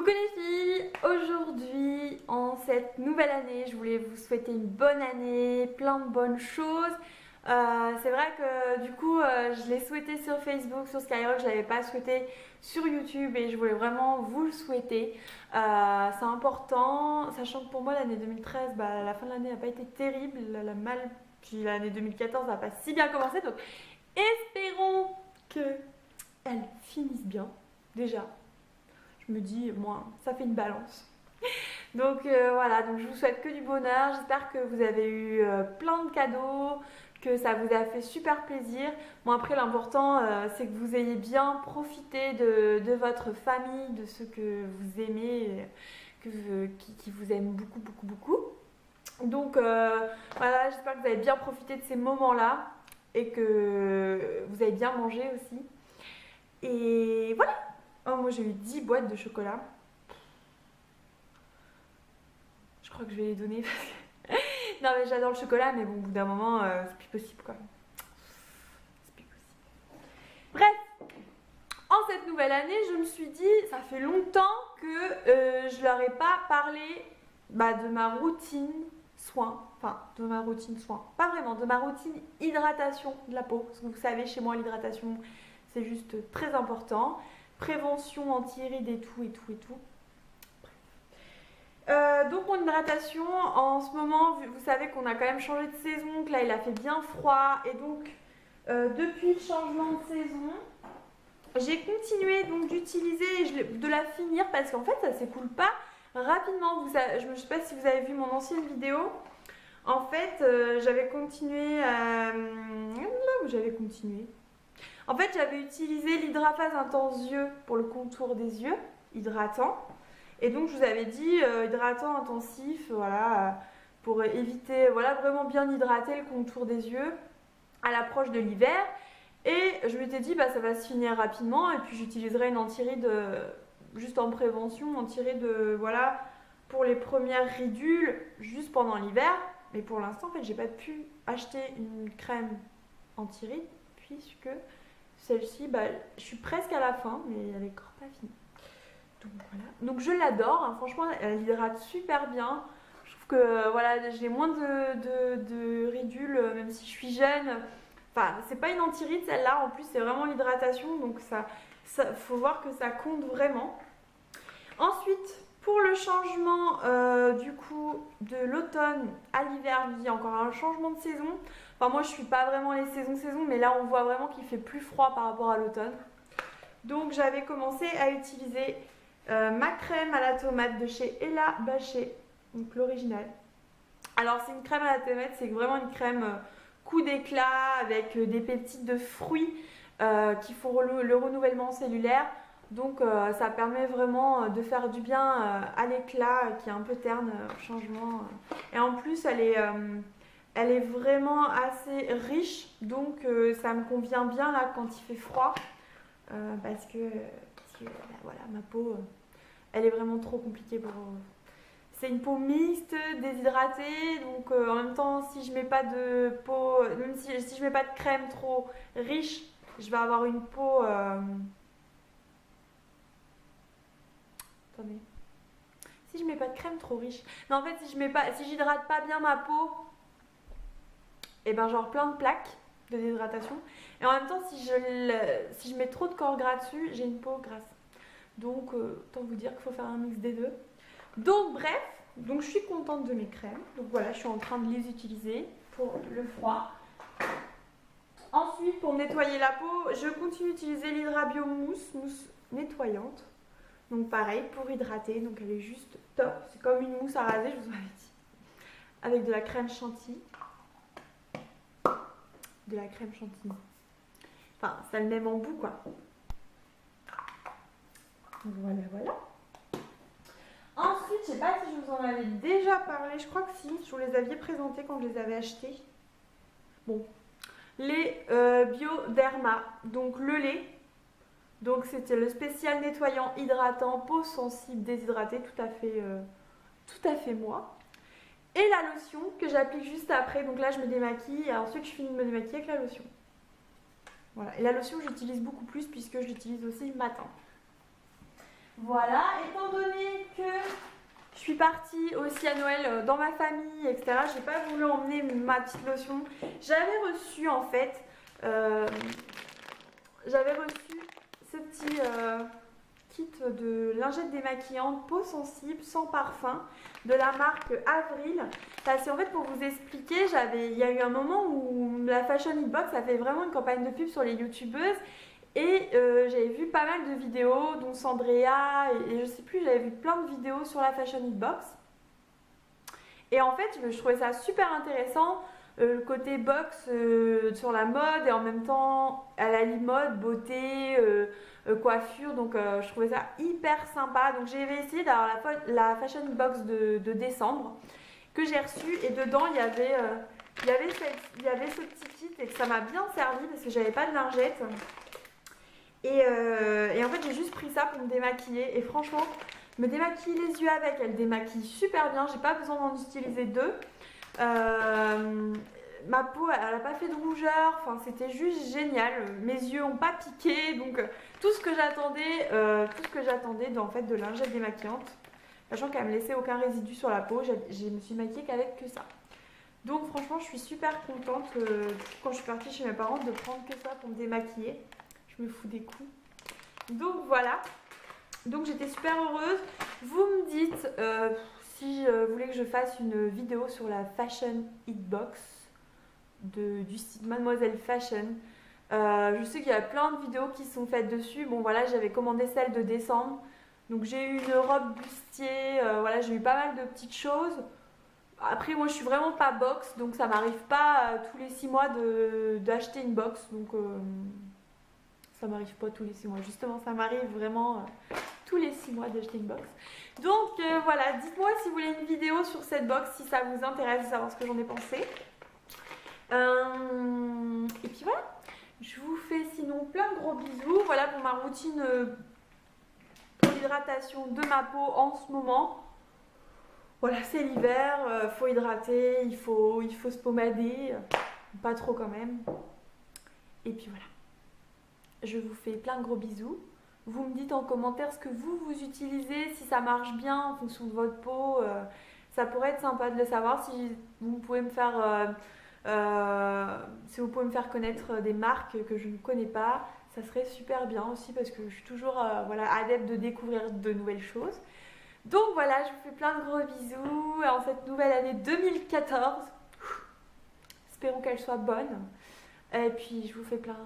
Coucou les filles, aujourd'hui en cette nouvelle année je voulais vous souhaiter une bonne année, plein de bonnes choses. C'est vrai que du coup je l'ai souhaité sur Facebook, sur Skyrock, je ne l'avais pas souhaité sur YouTube et je voulais vraiment vous le souhaiter. C'est important, sachant que pour moi l'année 2013, la fin de l'année n'a pas été terrible, puis l'année 2014 n'a pas si bien commencé, donc espérons qu'elle finisse bien déjà. Je me dis, moi, ça fait une balance. Donc voilà, donc je vous souhaite que du bonheur. J'espère que vous avez eu plein de cadeaux, que ça vous a fait super plaisir. Bon après l'important c'est que vous ayez bien profité de votre famille, de ceux que vous aimez, qui vous aiment beaucoup beaucoup beaucoup. Donc voilà, j'espère que vous avez bien profité de ces moments-là et que vous avez bien mangé aussi. Et voilà. Oh, moi j'ai eu 10 boîtes de chocolat. Je crois que je vais les donner parce que... Non mais j'adore le chocolat, mais bon, au bout d'un moment, c'est plus possible quoi. C'est plus possible. Bref, en cette nouvelle année, je me suis dit, ça fait longtemps que je leur ai pas parlé de ma routine soin. Enfin, de ma routine soin. Pas vraiment, de ma routine hydratation de la peau. Parce que vous savez, chez moi, l'hydratation, c'est juste très important. Prévention anti-rides et tout, et tout, et tout. Donc mon hydratation, en ce moment, vous savez qu'on a quand même changé de saison, que là il a fait bien froid. Et donc, depuis le changement de saison, j'ai continué donc d'utiliser et de la finir parce qu'en fait ça s'écoule pas rapidement. Je ne sais pas si vous avez vu mon ancienne vidéo. En fait, j'avais continué à... Là où j'avais continué. En fait, j'avais utilisé l'Hydraphase Intense Yeux pour le contour des yeux, hydratant. Et donc, je vous avais dit hydratant intensif, voilà, pour éviter, voilà, vraiment bien hydrater le contour des yeux à l'approche de l'hiver. Et je m'étais dit, ça va se finir rapidement. Et puis, j'utiliserai une anti-ride juste en prévention, anti-ride, voilà, pour les premières ridules, juste pendant l'hiver. Mais pour l'instant, en fait, j'ai pas pu acheter une crème anti-ride, puisque celle-ci, je suis presque à la fin, mais elle est encore pas finie. Donc voilà. Donc je l'adore, hein. Franchement, elle hydrate super bien. Je trouve que voilà, j'ai moins de ridules, même si je suis jeune. Enfin, c'est pas une anti-ride celle-là, en plus c'est vraiment l'hydratation, donc ça faut voir que ça compte vraiment. Ensuite, pour le changement du coup de l'automne à l'hiver, il y a encore un changement de saison. Enfin, moi je suis pas vraiment les saisons, mais là on voit vraiment qu'il fait plus froid par rapport à l'automne. Donc j'avais commencé à utiliser ma crème à la tomate de chez Ella Bachet, donc l'original. Alors c'est une crème à la tomate, c'est vraiment une crème coup d'éclat avec des peptides de fruits qui font le renouvellement cellulaire. Donc ça permet vraiment de faire du bien à l'éclat qui est un peu terne au changement. Et en plus elle est vraiment assez riche, donc ça me convient bien là quand il fait froid. Parce que voilà, ma peau, elle est vraiment trop compliquée pour... C'est une peau mixte, déshydratée, donc en même temps, si je mets pas de peau, même si je mets pas de crème trop riche, je vais avoir une peau... Attendez. Si je mets pas de crème trop riche... Non, en fait, si j'hydrate pas bien ma peau, et genre plein de plaques de déshydratation. Et en même temps, si je mets trop de corps gras dessus, j'ai une peau grasse. Donc, autant vous dire qu'il faut faire un mix des deux. Donc, bref, donc je suis contente de mes crèmes. Donc voilà, je suis en train de les utiliser pour le froid. Ensuite, pour nettoyer la peau, je continue d'utiliser l'Hydrabio mousse nettoyante. Donc pareil, pour hydrater, donc elle est juste top. C'est comme une mousse à raser, je vous en avais dit. Avec de la crème chantilly. De la crème chantilly. Enfin, ça le même en bout, quoi. Voilà, voilà. Ensuite, je sais pas si je vous en avais déjà parlé, je crois que si, je vous les avais présentés quand je les avais achetés. Bon, les Bioderma, donc le lait. Donc c'était le spécial nettoyant hydratant, peau sensible, déshydratée, tout à fait moi. Et la lotion que j'applique juste après, donc là je me démaquille et ensuite je finis de me démaquiller avec la lotion. Voilà, et la lotion j'utilise beaucoup plus puisque je l'utilise aussi le matin. Voilà, étant donné que je suis partie aussi à Noël dans ma famille, etc., j'ai pas voulu emmener ma petite lotion. J'avais reçu en fait, j'avais reçu ce petit kit de lingettes démaquillantes peau sensible sans parfum de la marque Avril. Parce qu'en fait, pour vous expliquer, il y a eu un moment où la Fashion Hitbox a fait vraiment une campagne de pub sur les youtubeuses. Et j'avais vu pas mal de vidéos, dont Sandrea, et je sais plus, j'avais vu plein de vidéos sur la Fashion Hitbox. Et en fait, je trouvais ça super intéressant, le côté box sur la mode, et en même temps, elle allie mode, beauté, coiffure, donc je trouvais ça hyper sympa. Donc j'ai essayé d'avoir la Fashion Hitbox de décembre, que j'ai reçue, et dedans, il y avait ce petit kit, et que ça m'a bien servi, parce que j'avais pas de lingettes. Et en fait, j'ai juste pris ça pour me démaquiller. Et franchement, me démaquiller les yeux avec, elle démaquille super bien. J'ai pas besoin d'en utiliser deux. Ma peau, elle n'a pas fait de rougeur. Enfin, c'était juste génial. Mes yeux n'ont pas piqué. Donc, tout ce que j'attendais en fait, de lingettes démaquillantes. Sachant qu'elle me laissait aucun résidu sur la peau. Je me suis maquillée qu'avec que ça. Donc, franchement, je suis super contente quand je suis partie chez mes parents de prendre que ça pour me démaquiller. Je me fous des coups. Donc voilà. Donc j'étais super heureuse. Vous me dites si vous voulez que je fasse une vidéo sur la Fashion Hitbox du site Mademoiselle Fashion. Je sais qu'il y a plein de vidéos qui sont faites dessus. Bon voilà, j'avais commandé celle de décembre. Donc j'ai eu une robe bustier. Voilà, j'ai eu pas mal de petites choses. Après moi je suis vraiment pas box. Donc ça m'arrive pas tous les 6 mois d'acheter une box. Donc... ça m'arrive pas tous les 6 mois. Justement, ça m'arrive vraiment tous les 6 mois d'acheter une box. Donc voilà, dites-moi si vous voulez une vidéo sur cette box, si ça vous intéresse de savoir ce que j'en ai pensé. Et puis voilà, je vous fais sinon plein de gros bisous. Voilà pour ma routine pour l'hydratation de ma peau en ce moment. Voilà, c'est l'hiver, faut hydrater, il faut se pommader, pas trop quand même. Et puis voilà. Je vous fais plein de gros bisous. Vous me dites en commentaire ce que vous utilisez, si ça marche bien en fonction de votre peau. Ça pourrait être sympa de le savoir. Si vous pouvez me faire, connaître des marques que je ne connais pas, ça serait super bien aussi parce que je suis toujours adepte de découvrir de nouvelles choses. Donc voilà, je vous fais plein de gros bisous en cette nouvelle année 2014. Espérons qu'elle soit bonne. Et puis je vous fais plein